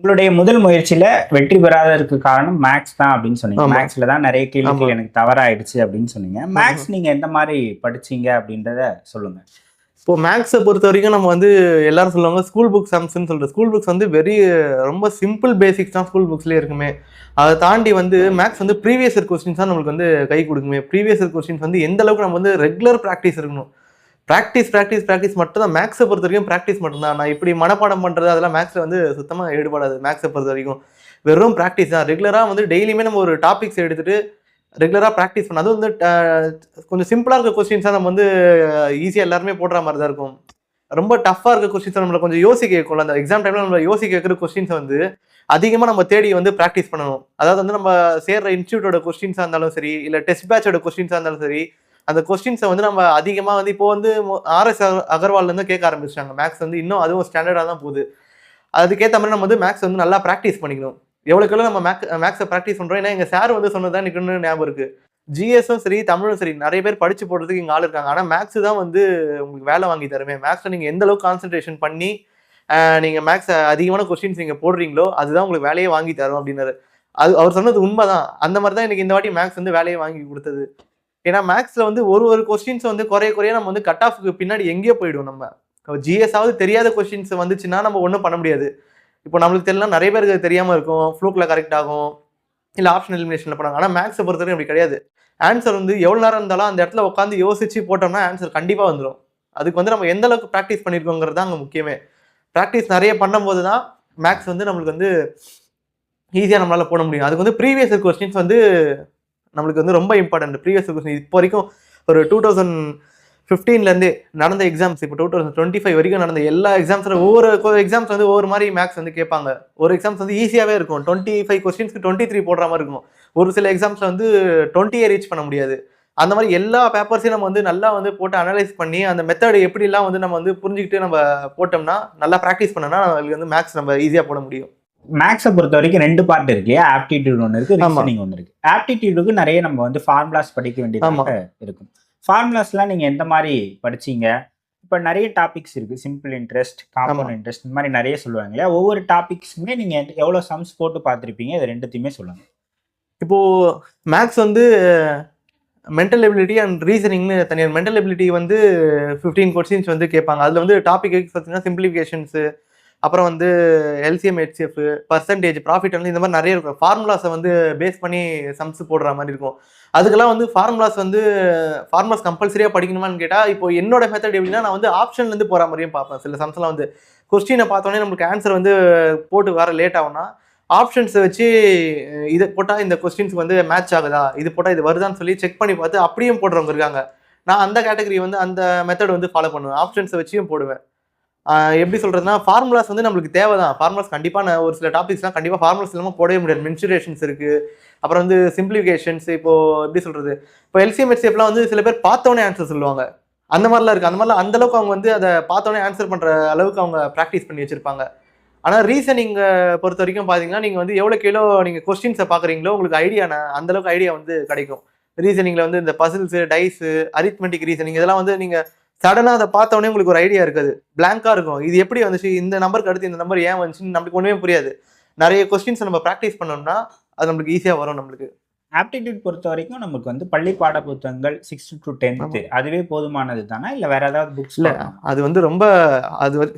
உங்களுடைய முதல் முயற்சியில வெற்றி பெறாததற்கு காரணம் மேக்ஸ் தான் அப்படின்னு சொன்னீங்க. ஆமா. மேக்ஸ்ல தான் நிறைய கேள்விகள் ஆமா. எனக்கு தவறாயிடுச்சு அப்படின்னு சொன்னீங்க. ம்ஹ்ம். மேக்ஸ் நீங்க எந்த மாதிரி படிச்சீங்க அப்படின்றத சொல்லுங்க. இப்போ மேக்ஸை பொறுத்த வரைக்கும் நம்ம வந்து எல்லாரும் சொல்லுவாங்க ஸ்கூல் புக் சம்ஸ்ன்னு சொல்லிட்டு. ஸ்கூல் புக்ஸ் வந்து ரொம்ப சிம்பிள் பேசிக்ஸ் தான் ஸ்கூல் புக்ஸ்லேயே இருக்குமே. அதை தாண்டி வந்து மேக்ஸ் வந்து ப்ரீவியஸ் இயர் கொஸ்டின்ஸ் தான் நம்மளுக்கு வந்து கை கொடுக்குமே. ப்ரீவியஸ் இயர் கொஸ்டின்ஸ் வந்து எந்த அளவுக்கு நம்ம வந்து ரெகுலர் ப்ராக்டிஸ் இருக்கணும். ப்ராக்டிஸ் மட்டும் தான். மேக்ஸை பொறுத்த வரைக்கும் ப்ராக்டிஸ் மட்டும்தான். நான் இப்படி மனப்பாடம் பண்ணுறது அதெல்லாம் மேக்ஸில் வந்து சுத்தமாக ஈடுபடாது. மேக்ஸை பொறுத்த வரைக்கும் வெறும் ப்ராக்டிஸ் தான். ரெகுலராக வந்து டெய்லியுமே நம்ம ஒரு டாபிக்ஸ் எடுத்துகிட்டு ரெகுலராக ப்ராக்டிஸ் பண்ண. அதுவும் வந்து கொஞ்சம் சிம்பிளாக இருக்க கொஸ்டின்ஸாக நம்ம வந்து ஈஸியாக எல்லாருமே போடுற மாதிரி தான் இருக்கும். ரொம்ப டஃப்பாக இருக்க கொஸ்டின்ஸை நம்மளை கொஞ்சம் யோசிக்க வைக்கும்ல. அந்த எக்ஸாம் டைமில் நம்ம யோசிக்க வைக்கிற கொஸ்டின்ஸை வந்து அதிகமாக நம்ம தேடி வந்து ப்ராக்டிஸ் பண்ணணும். அதாவது வந்து நம்ம சேர்ற இன்ஸ்டியூட்டோட கொஸ்டின்ஸாக இருந்தாலும் சரி, இல்லை டெஸ்ட் பேட்சோட கொஸ்டின்ஸாக இருந்தாலும் சரி, அந்த கொஸ்டின்ஸை வந்து நம்ம அதிகமாக வந்து இப்போ வந்து RS அகர்வால்லேருந்து கேட்க ஆரம்பிச்சிட்டாங்க. மேக்ஸ் வந்து இன்னும் அதுவும் ஸ்டாண்டர்டாக தான் போகுது. அதுக்கேற்ற மாதிரி நம்ம வந்து மேக்ஸ் வந்து நல்லா ப்ராக்டிஸ் பண்ணிக்கணும். எவ்வளோக்கெவ்வளோ நம்ம மேக்ஸை ப்ராக்டிஸ் பண்ணுறோம். ஏன்னா எங்கள் சார் வந்து சொன்னது தான் எனக்கு இன்னும் ஞாபகம் இருக்குது. ஜிஎஸும் சரி, தமிழும் சரி, நிறைய பேர் படித்து போடுறதுக்கு இங்கே ஆள் இருக்காங்க. ஆனால் மேக்ஸ் தான் வந்து உங்களுக்கு வேலை வாங்கி தருமே. மேக்ஸில் நீங்கள் எந்த அளவுக்கு கான்சன்ட்ரேஷன் பண்ணி நீங்கள் மேக்ஸ் அதிகமான கொஸ்டின்ஸ் நீங்கள் போடுறீங்களோ அதுதான் உங்களுக்கு வேலையே வாங்கி தரும் அப்படின்னாரு. அவர் சொன்னது உண்மை தான். அந்த மாதிரி தான் எனக்கு இந்த வாட்டி மேக்ஸ் வந்து வேலையை வாங்கி கொடுத்தது. ஏன்னா மேக்ஸில் வந்து ஒரு கொஸ்டின்ஸ் வந்து குறைய நம்ம வந்து கட் ஆஃப்க்கு பின்னாடி எங்கேயோ போயிடுவோம். நம்ம ஜிஎஸ்ஸாவது தெரியாத கொஸ்டின்ஸ் வந்துச்சுன்னா நம்ம ஒன்றும் பண்ண முடியாது. இப்போ நம்மளுக்கு தெரியலாம், நிறைய பேருக்கு தெரியாமல் இருக்கும், ஃப்ளூக்கில் கரெக்ட் ஆகும், இல்லை ஆப்ஷன் எலிமினேஷனில் போனாங்க. ஆனால் மேக்ஸை பொறுத்தவரைக்கும் அப்படி கிடையாது. ஆன்சர் வந்து எவ்வளோ நேரம் இருந்தாலும் அந்த இடத்துல உட்காந்து யோசிச்சு போட்டோம்னா ஆன்சர் கண்டிப்பாக வந்துடும். அதுக்கு வந்து நம்ம எந்த அளவுக்கு ப்ராக்டிஸ் பண்ணியிருக்கோங்கிறது தான் அங்கே முக்கியமே. ப்ராக்டிஸ் நிறைய பண்ணும்போது தான் மேக்ஸ் வந்து நம்மளுக்கு வந்து ஈஸியாக நம்மளால் போட முடியும். அதுக்கு வந்து ப்ரீவியஸ் இயர் கொஸ்டின்ஸ் வந்து நம்மளுக்கு வந்து ரொம்ப இம்பார்ட்டன்ட். ப்ரீவியஸ் இயர் கொஸ்டின் இப்போ வரைக்கும் ஒரு 2015 நடந்த எக்ஸாம்ஸ், இப்போ 2025 வரைக்கும் நடந்த எல்லா எக்ஸாம்ஸில் ஒவ்வொரு எக்ஸாம்ஸ் வந்து ஒவ்வொரு மாதிரி மேக்ஸ் வந்து கேட்பாங்க. ஒரு எக்ஸாம்ஸ் வந்து ஈஸியாகவே இருக்கும். 25 கொஸ்டின்ஸ்க்கு 23 போடுற மாதிரி இருக்கும். ஒரு சில எக்ஸாம்ஸில் வந்து 20 ரீச் பண்ண முடியாது. அந்த மாதிரி எல்லா பேப்பர்ஸையும் நம்ம வந்து நல்லா வந்து போட்டு அனலைஸ் பண்ணி அந்த மெத்தட் எப்படிலாம் வந்து நம்ம வந்து புரிஞ்சுக்கிட்டு நம்ம போட்டோம்னா, நல்லா ப்ராக்டிஸ் பண்ணோம்னா நம்மளுக்கு வந்து மேக்ஸ் நம்ம ஈஸியாக போட முடியும். மேக்ஸை பொறுத்த வரைக்கும் 2 பார்ட் இருக்கு இல்லையா? ஆப்டிடியூட் ஒன்று இருக்கு, ரீசனிங் ஒன்று இருக்கு. ஆப்டிடியூடுக்கு நிறைய நம்ம வந்து ஃபார்முலாஸ் படிக்க வேண்டியதாக இருக்கும். ஃபார்முலாஸ்லாம் நீங்கள் எந்த மாதிரி படிச்சீங்க? இப்போ நிறைய டாபிக்ஸ் இருக்கு. சிம்பிள் இன்ட்ரெஸ்ட், காம்பவுண்ட் இன்ட்ரெஸ்ட், இந்த மாதிரி நிறைய சொல்லுவாங்க இல்லையா? ஒவ்வொரு டாபிக்ஸுமே நீங்கள் எவ்வளோ சம்ஸ் போட்டு பார்த்துருப்பீங்க? இது ரெண்டுத்தையுமே சொல்லுங்க. இப்போது மேக்ஸ் வந்து மென்டல் எபிலிட்டி அண்ட் ரீசனிங்னு தனியாக. மென்டல் எபிலிட்டி வந்து 15 கொஸ்டின்ஸ் வந்து கேட்பாங்க. அதில் வந்து டாபிக் பார்த்தீங்கன்னா சிம்பிளிஃபிகேஷன்ஸு, அப்புறம் வந்து LCM, HCF, percentage, profit and இந்த மாதிரி நிறைய இருக்கும். ஃபார்முலாஸை வந்து பேஸ் பண்ணி சம்ஸ் போடுற மாதிரி இருக்கும். அதுக்கெல்லாம் வந்து ஃபார்முலாஸ் கம்பல்சரியாக படிக்கணுமான்னு கேட்டால், இப்போ என்னோட மெத்தட் எப்படின்னா, நான் வந்து ஆப்ஷன்லேருந்து போகிற மாதிரியும் பார்ப்பேன். சில சம்ஸ்லாம் வந்து கொஸ்டினை பார்த்தோன்னே நம்மளுக்கு ஆன்சர் வந்து போட்டு வர லேட் ஆகும்னா, ஆப்ஷன்ஸை வச்சு இதை போட்டால் இந்த கொஸ்டின்ஸ்க்கு வந்து மேட்ச் ஆகுதா, இது போட்டால் இது வருதான்னு சொல்லி செக் பண்ணி பார்த்து அப்படியும் போடுறவங்க இருக்காங்க. நான் அந்த கேட்டகரி வந்து அந்த மெத்தட் வந்து ஃபாலோ பண்ணுவேன். ஆப்ஷன்ஸை வச்சியும் போடுவேன். எப்படி சொல்கிறதுனா, ஃபார்முலாஸ் வந்து நம்மளுக்கு தேவை தான். ஃபார்முலாஸ் கண்டிப்பாக ஒரு சில டாபிக்ஸ்லாம் கண்டிப்பாக ஃபார்முலாஸ் இல்லாமல் போடவே முடியாது. மென்சுரேஷன்ஸ் இருக்குது, அப்புறம் வந்து சிம்பிளிஃபிகேஷன்ஸ். இப்போது எப்படி சொல்கிறது, இப்போ LCM, HCFலாம் வந்து சில பேர் பார்த்தோன்னே ஆன்சர் சொல்லுவாங்க. அந்த மாதிரிலாம் இருக்குது. அந்த மாதிரிலாம் அந்தளவுக்கு அவங்க வந்து அதை பார்த்தோன்னே ஆன்சர் பண்ணுற அளவுக்கு அவங்க ப்ராக்டிஸ் பண்ணி வச்சுருப்பாங்க. ஆனால் ரீசனிங்கை பொறுத்த வரைக்கும் பார்த்தீங்கன்னா, நீங்கள் வந்து எவ்வளோ நீங்கள் கொஸ்டின்ஸை பார்க்குறீங்களோ உங்களுக்கு அந்தளவுக்கு ஐடியா வந்து கிடைக்கும். ரீசனிங்கில் வந்து இந்த பசில்ஸு, டைஸு, அரித்மெட்டிக் ரீசனிங் இதெல்லாம் வந்து நீங்கள் சடனாக அதை பார்த்தோன்னே உங்களுக்கு ஒரு ஐடியா இருக்காது. பிளாங்காக இருக்கும். இது எப்படி வந்துச்சு, இந்த நம்பருக்கு அடுத்து இந்த நம்பர் ஏன் வந்துச்சுன்னு நம்மளுக்கு ஒன்றுமே புரியாது. நிறைய கொஸ்டின்ஸை நம்ம ப்ராக்டிஸ் பண்ணோம்னா அது நம்மளுக்கு ஈஸியாக வரும். நம்மளுக்கு ஆப்டிடியூட் பொறுத்த வரைக்கும் நமக்கு வந்து பள்ளி பாட புத்தகங்கள் 6th to 10th அதுவே போதுமானது தானே, இல்லை வேற ஏதாவது புக்ஸ்? இல்லை, அது வந்து ரொம்ப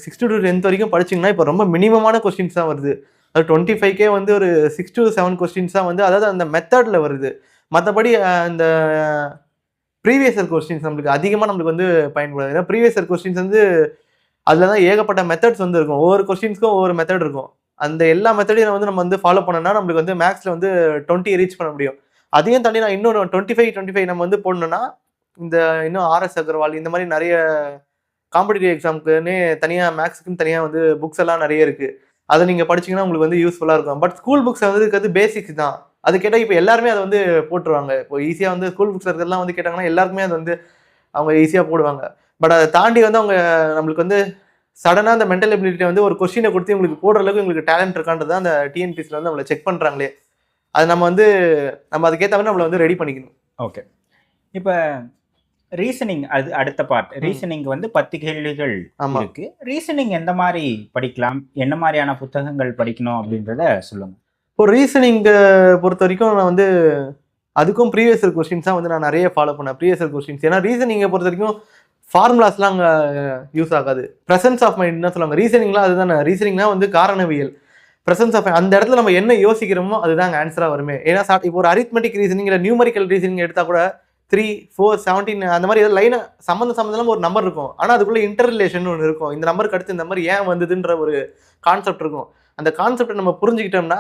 6th to 10th வரைக்கும் படிச்சிங்கன்னா இப்போ ரொம்ப மினிமமான கொஸ்டின்ஸ் தான் வருது. அது 25K வந்து ஒரு 6 to 7 கொஸ்டின்ஸ் தான் வந்து, அதாவது அந்த மெத்தடில் வருது. மற்றபடி அந்த ப்ரீவியஸ் இயர் கொஸ்டின்ஸ் நம்மளுக்கு அதிகமாக வந்து பயன்படாது. ஏன்னா ப்ரீவியஸ் இயர் கொஸ்டின்ஸ் வந்து அதில் தான் ஏகப்பட்ட மெத்தட்ஸ் வந்து இருக்கும். ஒவ்வொரு கொஸ்டின்ஸ்க்கும் ஒவ்வொரு மெத்தட் இருக்கும். அந்த எல்லா மெத்தடையும் வந்து நம்ம வந்து ஃபாலோ பண்ணோம்னா நம்மளுக்கு வந்து மேக்ஸில் வந்து 20 ரீச் பண்ண முடியும். அதையும் தாண்டி நான் இன்னொரு 25 நம்ம வந்து போடணும்னா, இந்த இன்னும் RS அகர்வால் இந்த மாதிரி நிறைய காம்படிட்டிவ் எக்ஸாமுக்குன்னே தனியாக மேக்ஸுக்குன்னு தனியாக வந்து புக்ஸ் எல்லாம் நிறைய இருக்குது. அதை நீங்கள் படிச்சிங்கன்னா உங்களுக்கு வந்து யூஸ்ஃபுல்லாக இருக்கும். பட் ஸ்கூல் புக்ஸ் வந்து இருக்கிறது பேசிக்ஸ் தான். அது கேட்டால் இப்போ எல்லாருமே அதை வந்து போட்டுருவாங்க. இப்போ ஈஸியாக வந்து ஸ்கூல் புக்ஸ் இருக்கிறதுலாம் வந்து கேட்டாங்கன்னா எல்லாருக்குமே அது வந்து அவங்க ஈஸியாக போடுவாங்க. பட் அதை தாண்டி வந்து அவங்க நம்மளுக்கு வந்து சடனாக அந்த மென்டல் எபிலிட்டி வந்து ஒரு கொஸ்டினை கொடுத்து உங்களுக்கு போடுற அளவுக்கு உங்களுக்கு டேலண்ட் இருக்கான்றது அந்த TNPSல வந்து நம்மளை செக் பண்ணுறாங்களே. அது நம்ம அதுக்கேற்ற மாதிரி நம்மளை வந்து ரெடி பண்ணிக்கணும். ஓகே. இப்போ ரீசனிங் அது அடுத்த பார்ட். ரீசனிங் வந்து 10 கேள்விகள் ஆமா. இருக்கு. ரீசனிங் எந்த மாதிரி படிக்கலாம், என்ன மாதிரியான புத்தகங்கள் படிக்கணும் அப்படின்றத சொல்லுங்க. இப்போ ரீசனிங் பொறுத்த வரைக்கும் நான் வந்து அதுக்கும் ப்ரீவியஸ் இயர் கொஸ்டின்ஸ் தான் வந்து நான் நிறைய ஃபாலோ பண்ணேன். ப்ரீவியஸ் இயர் கொஸ்டின்ஸ் ஏன்னா ரீசனிங்கை பொறுத்த வரைக்கும் ஃபார்முலாஸ்லாம் அங்கே யூஸ் ஆகாது. ப்ரெசன்ஸ் ஆஃப் மைண்ட் தான் சொல்லுவாங்க. ரீசனிங்லாம் அதுதானே. ரீசனிங்னா வந்து காரணவியல். ப்ரெசன்ஸ் ஆஃப் அந்த இடத்துல நம்ம என்ன யோசிக்கிறோமோ அதுதான் அங்கே ஆன்சராக வருமே. ஏன்னா இப்போ ஒரு அரித்மெட்டிக் ரீசனிங் இல்லை நியூமரிக்கல் ரீசனிங் எடுத்தால் கூட 3, 4, 17 அந்த மாதிரி ஏதாவது லைனாக சம்மந்தம் ஒரு நம்பர் இருக்கும். ஆனால் அதுக்குள்ளே இன்டர் ரிலேஷன் ஒன்று இருக்கும். இந்த நம்பருக்கு அடுத்து இந்த மாதிரி ஏன் வந்ததுன்ற ஒரு கான்செப்ட் இருக்கும். அந்த கான்செப்டை நம்ம புரிஞ்சுக்கிட்டோம்னா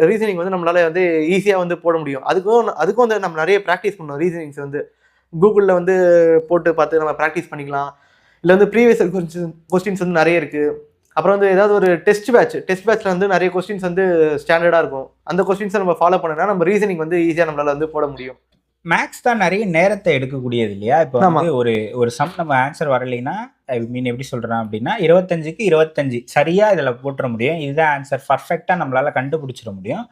ரீசனிங் வந்து நம்மளால வந்து ஈஸியாக வந்து போட முடியும். அதுக்கும் வந்து நம்ம நிறைய ப்ராக்டிஸ் பண்ணோம். ரீசனிங்ஸ் வந்து கூகுளில் வந்து போட்டு பார்த்து நம்ம ப்ராக்டிஸ் பண்ணிக்கலாம். இல்லை வந்து ப்ரீவியஸ் கொஸ்டின்ஸ் வந்து நிறைய இருக்குது. அப்புறம் வந்து ஏதாவது ஒரு டெஸ்ட் பேட்ச்சில் வந்து நிறைய கொஸ்டின்ஸ் வந்து ஸ்டாண்டர்டாக இருக்கும். அந்த கொஸ்டின்ஸை நம்ம ஃபாலோ பண்ணோம்னா நம்ம ரீசனிங் வந்து ஈஸியாக நம்மளால வந்து போட முடியும். மேக்ஸ் தான் நிறைய நேரத்தை எடுக்கக்கூடியது இல்லையா? இப்போ வந்து ஒரு சம் நம்ம ஆன்சர் வரலைன்னா, ஐ மீன் எப்படி சொல்றேன் அப்படின்னா 25க்கு 25 சரியா இதில் போட்டுற முடியும். இதுதான் ஆன்சர், பர்ஃபெக்டா நம்மளால கண்டுபிடிச்சிட முடியும்.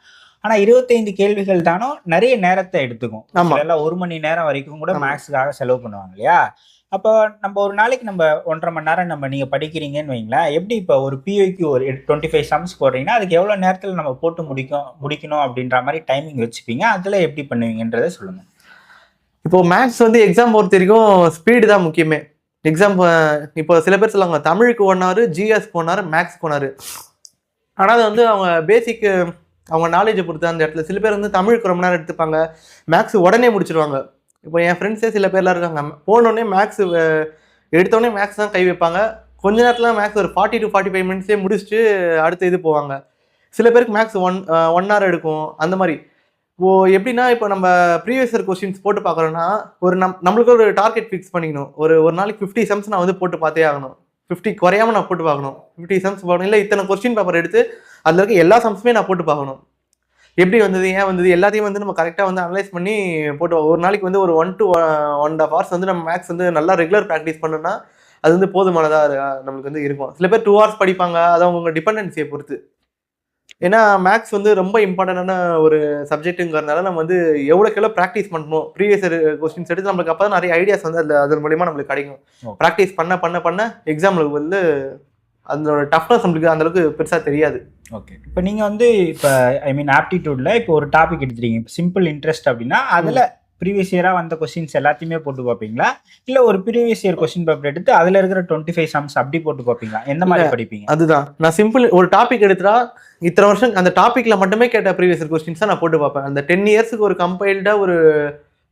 ஆனா 25 கேள்விகள் தானோ நிறைய நேரத்தை எடுத்துக்கும். எல்லாம் 1 மணி நேரம் வரைக்கும் கூட மேக்ஸுக்காக செலவு பண்ணுவாங்க இல்லையா? அப்போ நம்ம ஒரு நாளைக்கு நம்ம 1.5 மணி நேரம் நீங்க படிக்கிறீங்கன்னு வைங்களேன். எப்படி இப்போ ஒரு பிஒய்க்கு ஒரு 25 சம்ஸ் போடுறீங்கன்னா அதுக்கு எவ்வளவு நேரத்தில் நம்ம போட்டு முடிக்கணும் அப்படின்ற மாதிரி டைமிங் வச்சுப்பீங்க. அதுல எப்படி பண்ணுவீங்கன்றதை சொல்லுங்க. இப்போ மேக்ஸ் வந்து எக்ஸாம் பொறுத்த வரைக்கும் ஸ்பீடு தான் முக்கியமே. எக்ஸாம் இப்போ சில பேர் சொல்லுவாங்க தமிழுக்கு 1 hour, ஜிஎஸ்க்கு 1 hour, மேக்ஸ்க்கு 1 hour. ஆனால் அது வந்து அவங்க பேசிக் அவங்க நாலேஜை பொறுத்து அந்த இடத்துல சில பேர் வந்து தமிழுக்கு ரொம்ப நேரம் எடுத்துப்பாங்க, மேக்ஸ் உடனே முடிச்சிருவாங்க. இப்போ என் ஃப்ரெண்ட்ஸே சில பேர்லாம் இருக்காங்க, போனோடனே மேக்ஸ் எடுத்தோடனே மேக்ஸ் தான் கை வைப்பாங்க. கொஞ்ச நேரத்தில் மேக்ஸ் ஒரு 40 to 45 minutes முடிச்சுட்டு அடுத்த இது போவாங்க. சில பேருக்கு மேக்ஸ் 1 hour எடுக்கும். அந்த மாதிரி எப்படின்னா இப்போ நம்ம ப்ரீவியஸ் இயர் கொஸ்டின்ஸ் போட்டு பார்க்குறோன்னா நம்மளுக்கு ஒரு டார்கெட் ஃபிக்ஸ் பண்ணிக்கணும். ஒரு நாளைக்கு 50 சம்ஸ் நான் வந்து போட்டு பார்த்தே ஆகணும். 50 குறையாமல் நான் போட்டு பார்க்கணும். 50 சம்ஸ் போகணும். இல்லை இத்தனை கொஸ்டின் பேப்பர் எடுத்து அதில் இருக்க எல்லா சம்ஸுமே நான் போட்டு பார்க்கணும். எப்படி வந்தது, ஏன் வந்தது, எல்லாத்தையும் வந்து நம்ம கரெக்டாக வந்து அனலைஸ் பண்ணி போட்டு ஒரு நாளைக்கு வந்து ஒரு 1 to 1.5 hours வந்து நம்ம மேக்ஸ் வந்து நல்லா ரெகுலர் ப்ராக்டிஸ் பண்ணோம்னா அது வந்து போதுமானதாக நம்மளுக்கு வந்து இருக்கும். சில பேர் 2 hours படிப்பாங்க. அது அவங்க டிபெண்டன்சியை பொறுத்து. ஏன்னா மேக்ஸ் வந்து ரொம்ப இம்பார்ட்டண்டான ஒரு சப்ஜெக்ட்டுங்கிறதுனால நம்ம வந்து எவ்வளோக்கெவ்வளோ ப்ராக்டிஸ் பண்ணணும். ப்ரீவியஸ் கொஸ்டின்ஸ் எடுத்து நம்மளுக்கு அப்போ தான் நிறைய ஐடியாஸ் வந்து அதன் மூலியமாக நம்மளுக்கு கிடைக்கும். ப்ராக்டிஸ் பண்ண எக்ஸாம்பிளுக்கு வந்து அதோட டஃப்னஸ் நம்மளுக்கு அந்தளவுக்கு பெருசாக தெரியாது. ஓகே, இப்போ நீங்கள் வந்து இப்போ ஐ மீன் ஆப்டிடியூடில் இப்போ ஒரு டாபிக் எடுத்துட்டீங்க, இப்போ சிம்பிள் இன்ட்ரெஸ்ட் அப்படின்னா அதில் ப்ரீவியஸ் இயராக வந்த கொஸ்டின்ஸ் எல்லாத்தையுமே போட்டு பார்ப்பீங்களா? இல்லை ஒரு ப்ரீவியஸ் இயர் கொஸ்டின் பேப்பர் எடுத்து அதில் இருக்கிற 25 சம்ஸ் அப்படி போட்டு பார்ப்பீங்களா? எந்த மாதிரி படிப்பீங்க? அதுதான் நான் சிம்பிள் ஒரு டாபிக் எடுத்துட்டா இத்தனை வருஷம் அந்த டாப்பிக்கில் மட்டுமே கேட்ட ப்ரீவியஸ் இயர் கொஸ்டின்ஸ் தான் நான் போட்டு பார்ப்பேன். அந்த 10 yearsக்கு ஒரு கம்பைல்டாக ஒரு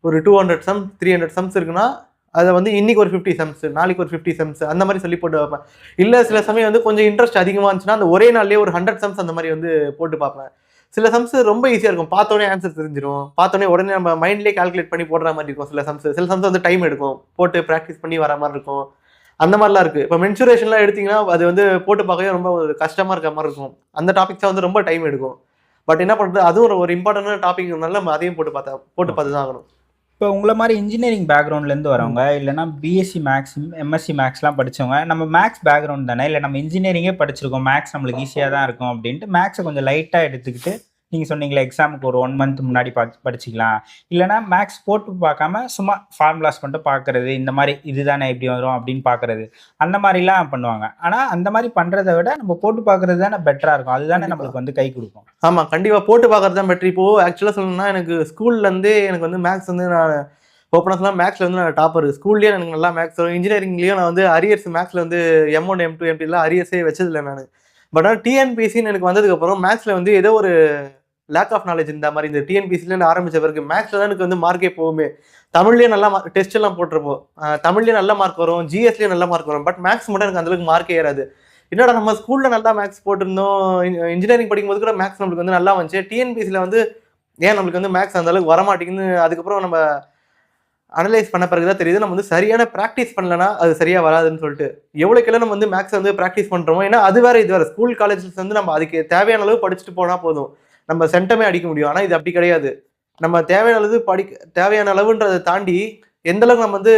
200 சம்ஸ் 300 சம்ஸ் இருக்குன்னா அதை வந்து இன்னைக்கு ஒரு 50 சம்ஸ், நாளைக்கு ஒரு 50 சம்ஸ் அந்த மாதிரி சொல்லி போட்டு பார்ப்பேன். இல்லை சில சமயம் வந்து கொஞ்சம் இன்ட்ரெஸ்ட் அதிகமாக இருந்துச்சுன்னா அந்த ஒரே நாள்லேயே ஒரு 100 சம்ஸ் அந்த மாதிரி வந்து போட்டு பார்ப்பேன். சில சம்ஸ் ரொம்ப ஈஸியாக இருக்கும், பார்த்தோன்னே ஆன்சர் தெரிஞ்சிடும், பார்த்தோன்னே உடனே நம்ம மைண்ட்லேயே கால்குலேட் பண்ணி போடுற மாதிரி இருக்கும். சில சம்ஸ் வந்து டைம் எடுக்கும், போட்டு ப்ராக்டிஸ் பண்ணி வர மாதிரி இருக்கும். அந்த மாதிரிலாம் இருக்குது. இப்போ மென்சுரேஷன்லாம் எடுத்திங்கன்னா அது வந்து போட்டு பார்க்கவே ரொம்ப ஒரு கஷ்டமாக இருக்க மாதிரி இருக்கும். அந்த டாபிக்ஸாக வந்து ரொம்ப டைம் எடுக்கும். பட் என்ன பண்ணுறது, அதுவும் ஒரு இம்பார்ட்டன்டான டாபிக்னால நம்ம அதையும் போட்டு பார்த்து தான் ஆகணும். இப்போ உங்களை மாதிரி இன்ஜினியரிங் பேக்ரவுண்ட்லேருந்து வரவங்க, இல்லைனா பிஎஸ்சி மேக்ஸ், எம்எஸ்சி மேக்ஸ்லாம் படித்தவங்க, நம்ம மேக்ஸ் பேக்ரவுண்ட் தானே, இல்லை நம்ம இன்ஜினியரிங்கே படிச்சிருக்கோம், மேக்ஸ் நம்மளுக்கு ஈஸியாக தான் இருக்கும் அப்படின்ட்டு மேக்ஸை கொஞ்சம் லைட்டாக எடுத்துக்கிட்டு நீங்கள் சொன்னீங்களே எக்ஸாமுக்கு ஒரு 1 month முன்னாடி படிச்சிக்கலாம், இல்லைனா மேக்ஸ் போட்டு பார்க்காம சும்மா ஃபார்முலாஸ் மட்டும் பார்க்குறது, இந்த மாதிரி இதுதானே எப்படி வரும் அப்படின்னு பார்க்குறது, அந்த மாதிரிலாம் பண்ணுவாங்க. ஆனால் அந்த மாதிரி பண்ணுறதை விட நம்ம போட்டு பார்க்குறது தானே பெட்டராக இருக்கும், அதுதானே நம்மளுக்கு வந்து கை கொடுக்கும். ஆமாம், கண்டிப்பாக போட்டு பார்க்குறது தான் பெட்டர். இப்போது ஆக்சுவலாக சொல்லணும்னா எனக்கு ஸ்கூல்லேருந்தே எனக்கு வந்து மேக்ஸ் வந்து நான் ஓப்பனாக சொன்னால் மேக்ஸில் வந்து நான் டாப்பர். ஸ்கூல்லேயே எனக்கு நல்லா மேக்ஸ் வரும். இன்ஜினியரிங்லேயும் நான் வந்து அரியர்ஸ் மேக்ஸில் வந்து M1 M2 M3 அரியர்ஸே வச்சதில்லை நான். பட் ஆனால் டிஎன்பிசின்னு எனக்கு வந்ததுக்கப்புறம் மேக்ஸில் வந்து ஏதோ ஒரு லேக் ஆஃப் நாலேஜ் இந்த மாதிரி இந்த டிஎன்பிசிலேருந்து ஆரம்பித்த பிறகு மேக்ஸில் தான் எனக்கு வந்து மார்க்கே போகுமே. தமிழ்லேயே நல்லா டெஸ்ட் எல்லாம் போட்டிருப்போம், தமிழ்லேயே நல்ல மார்க் வரும், ஜிஎஸ்லேயே நல்ல மார்க் வரும். பட் மேக்ஸ் மட்டும் எனக்கு அந்தளவுக்கு மார்க்கே ஏறாது. என்னடா நம்ம ஸ்கூலில் நல்லா மேக்ஸ் போட்டிருந்தோம், இன்ஜினியரிங் படிக்கும்போது கூட மேக்ஸ் நம்மளுக்கு வந்து நல்லா வந்துச்சு, டிஎன்பிசியில் வந்து ஏன் நம்மளுக்கு வந்து மேக்ஸ் அந்தளவுக்கு வரமாட்டேங்குன்னு அதுக்கப்புறம் நம்ம அனலைஸ் பண்ண பிறகு தான் தெரியுது நம்ம வந்து சரியான ப்ராக்டிஸ் பண்ணலன்னா அது சரியாக வராதுன்னு சொல்லிட்டு. எவ்வளோக்கெல்லாம் நம்ம வந்து மேக்ஸ் வந்து ப்ராக்டிஸ் பண்ணுறோமோ, ஏன்னா அது வேறு இது வேறு. ஸ்கூல் காலேஜஸ் வந்து நம்ம அதுக்கு தேவையான அளவு படிச்சுட்டு போனால் போதும், நம்ம சென்டமே அடிக்க முடியும். ஆனால் இது அப்படி கிடையாது. நம்ம தேவையான அளவுன்றதை தாண்டி எந்த அளவுக்கு நம்ம வந்து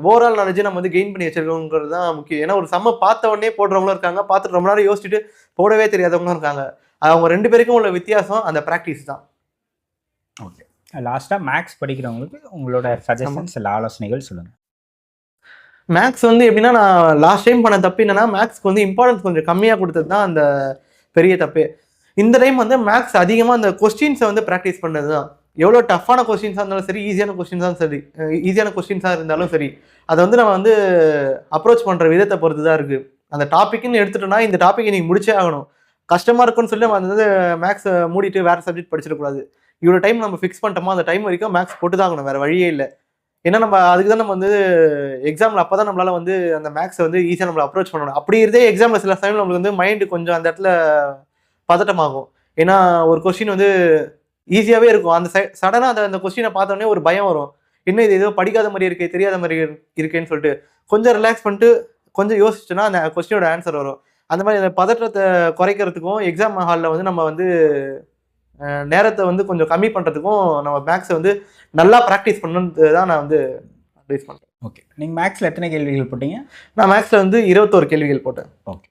ஓவரால் நாலேஜை நம்ம வந்து கெயின் பண்ணி வச்சிருக்கோங்கிறது தான் முக்கியம். ஏன்னா ஒரு சம்ம பார்த்த உடனே போடுறவங்களும் இருக்காங்க, பார்த்துட்டு ரொம்ப நேரம் யோசிச்சுட்டு போடவே தெரியாதவங்களும் இருக்காங்க. அவங்க 2 பேருக்கும் உள்ள வித்தியாசம் அந்த ப்ராக்டிஸ் தான். ஓகே, லாஸ்ட்டாக மேக்ஸ் படிக்கிறவங்களுக்கு உங்களோட சஜஷன்ஸ் இல்லை ஆலோசனைகள் சொல்லுங்கள். மேக்ஸ் வந்து எப்படின்னா, நான் லாஸ்ட் டைம் பண்ண தப்பு என்னன்னா, மேக்ஸ்க்கு வந்து இம்பார்ட்டன்ஸ் கொஞ்சம் கம்மியாக கொடுத்தது தான் அந்த பெரிய தப்பு. இந்த டைம் வந்து மேக்ஸ் அதிகமாக அந்த கொஸ்டின்ஸை வந்து ப்ராக்டிஸ் பண்ணது தான். எவ்வளோ டஃப்பான கொஸ்டின்ஸாக இருந்தாலும் சரி, ஈஸியான கொஸ்டின்ஸாக இருந்தாலும் சரி, அதை வந்து நம்ம வந்து அப்ரோச் பண்ணுற விதத்தை பொறுத்து தான் இருக்குது. அந்த டாப்பிக்னு எடுத்துட்டோம்னா, இந்த டாப்பிக் நீங்கள் முடிச்சே ஆகணும். கஷ்டமாக இருக்குன்னு சொல்லி நம்ம வந்து மேக்ஸை மூடிட்டு வேறு சப்ஜெக்ட் படிச்சிடக்கூடாது. இவ்வளோ டைம் நம்ம ஃபிக்ஸ் பண்ணிட்டோமோ அந்த டைம் வரைக்கும் மேக்ஸ் போட்டு தான் ஆகணும், வேறு வழியே இல்லை. ஏன்னா நம்ம அதுக்கு தான் நம்ம வந்து எக்ஸாமில் அப்போ தான் நம்மளால் வந்து அந்த மேக்ஸை வந்து ஈஸியாக நம்மளை அப்ரோச் பண்ணணும். அப்படி இருந்தே எக்ஸாமில் சில டைம் நம்மளுக்கு வந்து மைண்டு கொஞ்சம் அந்த இடத்துல பதட்டமாகும். ஏன்னா ஒரு கொஸ்டின் வந்து ஈஸியாகவே இருக்கும், அந்த சடனாக அந்த கொஸ்டினை பார்த்தோன்னே ஒரு பயம் வரும். இன்னும் இது ஏதோ படிக்காத மாதிரி இருக்கே, தெரியாத மாதிரி இருக்கேன்னு சொல்லிட்டு கொஞ்சம் ரிலாக்ஸ் பண்ணிட்டு கொஞ்சம் யோசிச்சுன்னா அந்த கொஸ்டினோட ஆன்சர் வரும். அந்த மாதிரி அந்த பதற்றத்தை குறைக்கிறதுக்கும் எக்ஸாம் ஹாலில் வந்து நம்ம வந்து நேரத்தை வந்து கொஞ்சம் கம்மி பண்ணுறதுக்கும் நம்ம மேக்ஸை வந்து நல்லா ப்ராக்டிஸ் பண்ணணுன்றது தான் நான் வந்து அட்வைஸ் பண்ணுறேன். ஓகே, நீங்கள் மேக்ஸில் எத்தனை கேள்விகள் போட்டீங்க? நான் மேக்ஸில் வந்து 21 கேள்விகள் போட்டேன். ஓகே.